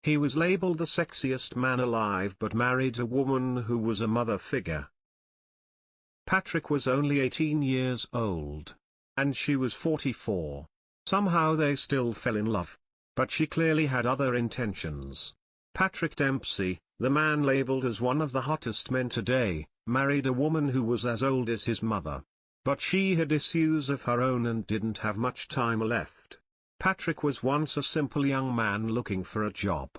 He was labeled the sexiest man alive but married a woman who was a mother figure. Patrick was only 18 years old. And she was 44. Somehow they still fell in love. But she clearly had other intentions. Patrick Dempsey, the man labeled as one of the hottest men today, married a woman who was as old as his mother. But she had issues of her own and didn't have much time left. Patrick was once a simple young man looking for a job.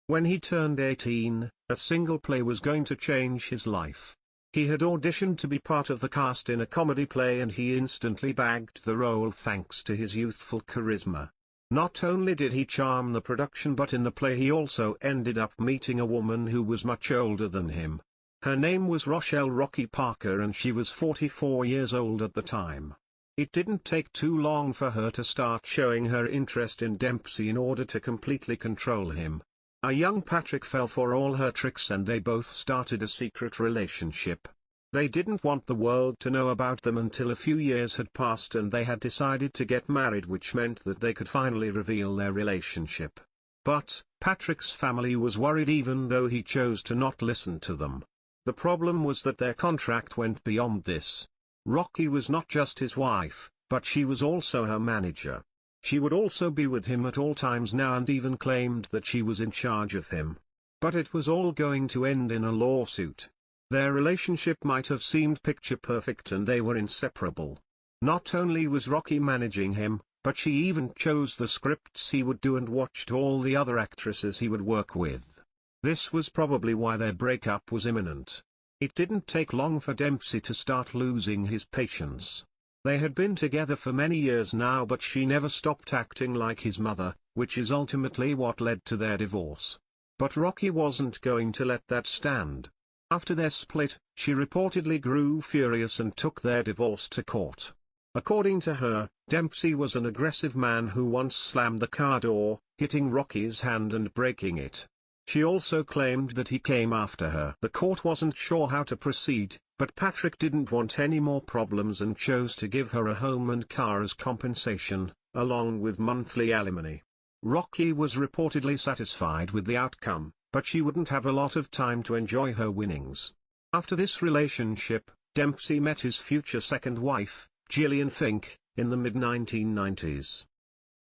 When he turned 18, a single play was going to change his life. He had auditioned to be part of the cast in a comedy play and he instantly bagged the role thanks to his youthful charisma. Not only did he charm the production but in the play he also ended up meeting a woman who was much older than him. Her name was Rochelle "Rocky" Parker and she was 44 years old at the time. It didn't take too long for her to start showing her interest in Dempsey in order to completely control him. A young Patrick fell for all her tricks and they both started a secret relationship. They didn't want the world to know about them until a few years had passed and they had decided to get married, which meant that they could finally reveal their relationship. But, Patrick's family was worried even though he chose to not listen to them. The problem was that their contract went beyond this. Rocky was not just his wife, but she was also her manager. She would also be with him at all times now and even claimed that she was in charge of him. But it was all going to end in a lawsuit. Their relationship might have seemed picture perfect and they were inseparable. Not only was Rocky managing him, but she even chose the scripts he would do and watched all the other actresses he would work with. This was probably why their breakup was imminent. It didn't take long for Dempsey to start losing his patience. They had been together for many years now but she never stopped acting like his mother, which is ultimately what led to their divorce. But Rocky wasn't going to let that stand. After their split, she reportedly grew furious and took their divorce to court. According to her, Dempsey was an aggressive man who once slammed the car door, hitting Rocky's hand and breaking it. She also claimed that he came after her. The court wasn't sure how to proceed, but Patrick didn't want any more problems and chose to give her a home and car as compensation, along with monthly alimony. Rocky was reportedly satisfied with the outcome, but she wouldn't have a lot of time to enjoy her winnings. After this relationship, Dempsey met his future second wife, Gillian Fink, in the mid-1990s.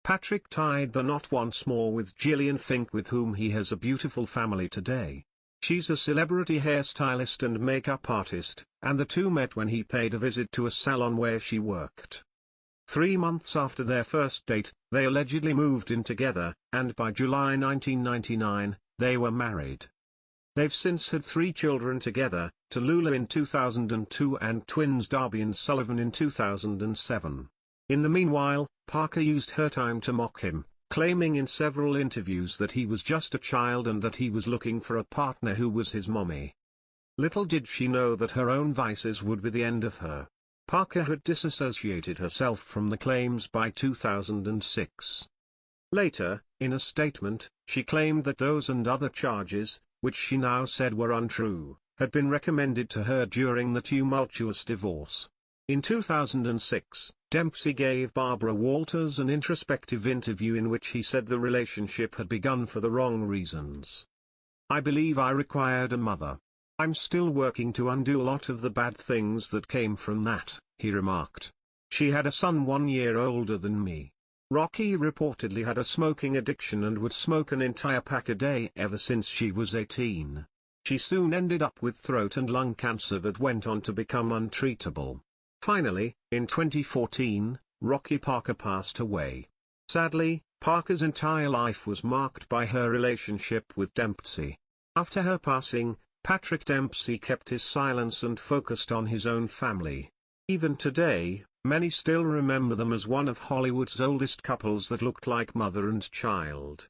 Patrick tied the knot once more with Gillian Fink, with whom he has a beautiful family today. She's a celebrity hairstylist and makeup artist, and the two met when he paid a visit to a salon where she worked. 3 months after their first date, they allegedly moved in together, and by July 1999, they were married. They've since had 3 children together, Tallulah in 2002 and twins Darby and Sullivan in 2007. In the meanwhile, Parker used her time to mock him, claiming in several interviews that he was just a child and that he was looking for a partner who was his mommy. Little did she know that her own vices would be the end of her. Parker had disassociated herself from the claims by 2006. Later, in a statement, she claimed that those and other charges, which she now said were untrue, had been recommended to her during the tumultuous divorce. In 2006, Dempsey gave Barbara Walters an introspective interview in which he said the relationship had begun for the wrong reasons. "I believe I required a mother. I'm still working to undo a lot of the bad things that came from that," he remarked. She had a son 1 year older than me. Rocky reportedly had a smoking addiction and would smoke an entire pack a day ever since she was 18. She soon ended up with throat and lung cancer that went on to become untreatable. Finally, in 2014, Rocky Parker passed away. Sadly, Parker's entire life was marked by her relationship with Dempsey. After her passing, Patrick Dempsey kept his silence and focused on his own family. Even today, many still remember them as one of Hollywood's oldest couples that looked like mother and child.